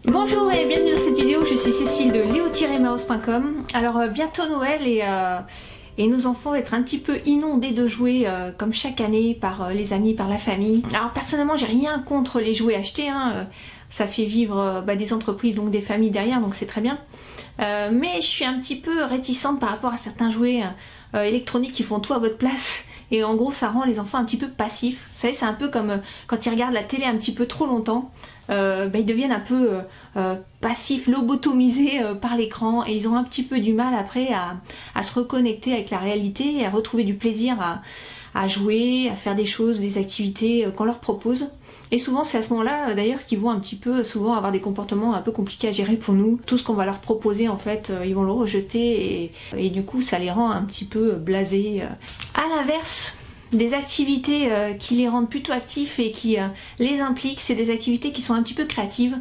Bonjour et bienvenue dans cette vidéo, je suis Cécile de leo-maos.com. Alors bientôt Noël et nos enfants vont être un petit peu inondés de jouets comme chaque année par les amis, par la famille. Alors personnellement j'ai rien contre les jouets achetés, ça fait vivre des entreprises, donc des familles derrière, donc c'est très bien. Mais je suis un petit peu réticente par rapport à certains jouets électroniques qui font tout à votre place. Et en gros ça rend les enfants un petit peu passifs. Vous savez, c'est un peu comme quand ils regardent la télé un petit peu trop longtemps. Ils deviennent un peu passifs, lobotomisés par l'écran, et ils ont un petit peu du mal après à se reconnecter avec la réalité et à retrouver du plaisir à jouer, à faire des choses, des activités qu'on leur propose. Et souvent c'est à ce moment-là d'ailleurs qu'ils vont un petit peu souvent avoir des comportements un peu compliqués à gérer pour nous. Tout ce qu'on va leur proposer en fait, ils vont le rejeter et du coup ça les rend un petit peu blasés. À l'inverse, des activités qui les rendent plutôt actifs et qui les impliquent, c'est des activités qui sont un petit peu créatives,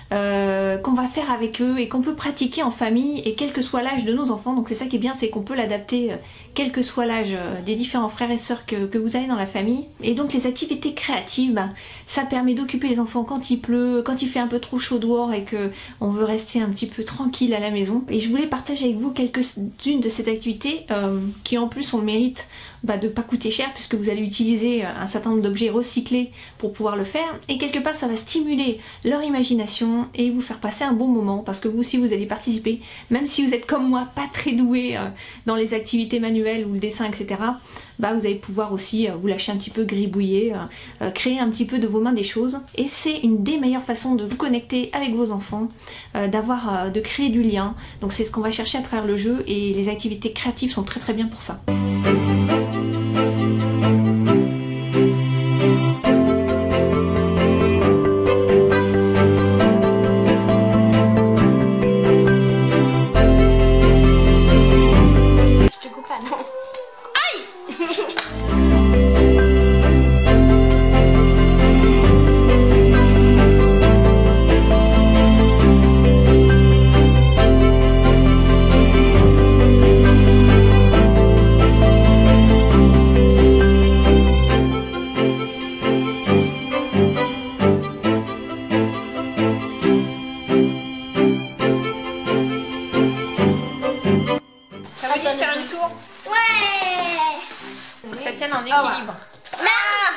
qu'on va faire avec eux et qu'on peut pratiquer en famille et quel que soit l'âge de nos enfants. Donc c'est ça qui est bien, c'est qu'on peut l'adapter quel que soit l'âge des différents frères et sœurs que vous avez dans la famille. Et donc les activités créatives, ça permet d'occuper les enfants quand il pleut, quand il fait un peu trop chaud dehors et que on veut rester un petit peu tranquille à la maison. Et je voulais partager avec vous quelques-unes de ces activités qui en plus ont le mérite de pas coûter cher, puisque vous allez utiliser un certain nombre d'objets recyclés pour pouvoir le faire, et quelque part ça va stimuler leur imagination et vous faire passer un bon moment, parce que vous aussi vous allez participer, même si vous êtes comme moi pas très doué dans les activités manuelles ou le dessin, etc. Vous allez pouvoir aussi vous lâcher un petit peu, gribouiller, créer un petit peu de vos mains des choses, et c'est une des meilleures façons de vous connecter avec vos enfants, de créer du lien. Donc c'est ce qu'on va chercher à travers le jeu, et les activités créatives sont très très bien pour ça. Faire une tour. Ouais. Ça tienne en équilibre. Là.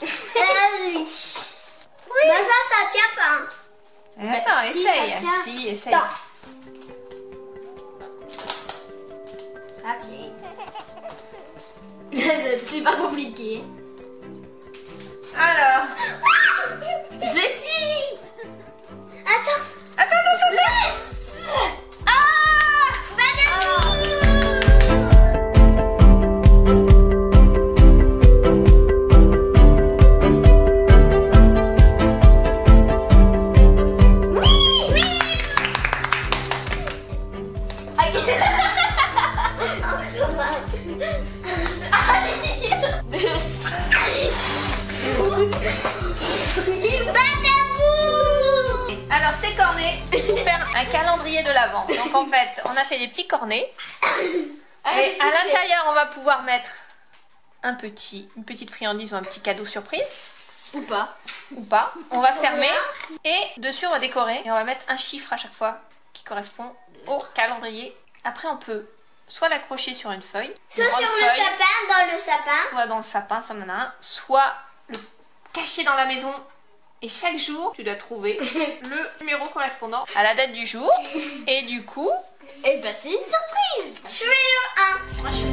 Oui. Ça tient pas. Attends, Si, essaye. ça tient. Si, essaye. Attends. Ça tient. C'est pas compliqué. Alors. Cécile. Attends. Laisse. Alors ces cornets, c'est pour faire un calendrier de l'Avent. Donc en fait, on a fait des petits cornets. Et à l'intérieur, on va pouvoir mettre une petite friandise ou un petit cadeau surprise. Ou pas. On va fermer. Et dessus, on va décorer. Et on va mettre un chiffre à chaque fois qui correspond au calendrier. Après, on peut soit l'accrocher sur une feuille. Soit sur le sapin, dans le sapin. Soit dans le sapin, ça en a un. Soit le cacher dans la maison. Et chaque jour, tu dois trouver le numéro correspondant à la date du jour. Et du coup... Et c'est une surprise. Je fais le 1. Moi, je...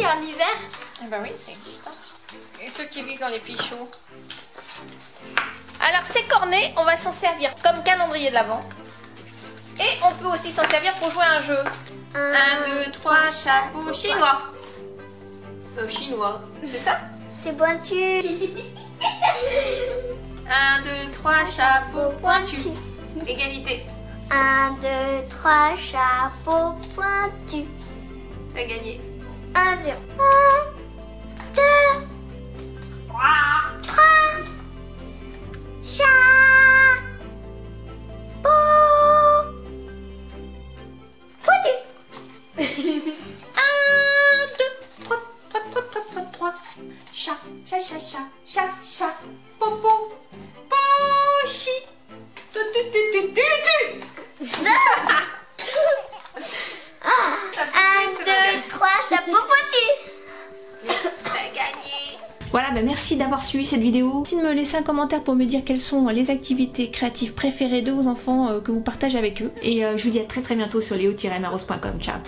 En hiver. Eh ben oui, ça existe. Et ceux qui vivent dans les pays chauds. Alors ces cornets, on va s'en servir comme calendrier de l'Avent. Et on peut aussi s'en servir pour jouer à un jeu. 1, 2, 3, chapeau chinois. Chinois, c'est ça? C'est pointu. 1, 2, 3, chapeau pointu. Égalité. 1, 2, 3, chapeau pointu. T'as gagné. 1, 0. 1, 2, 3, chat, potu. chat, popo, pochi, tu. 1, 2, 3, chat, popotu. T'as gagné. Voilà, merci d'avoir suivi cette vidéo. Merci de me laisser un commentaire pour me dire quelles sont les activités créatives préférées de vos enfants que vous partagez avec eux. Et je vous dis à très bientôt sur leo-maros.com. Ciao.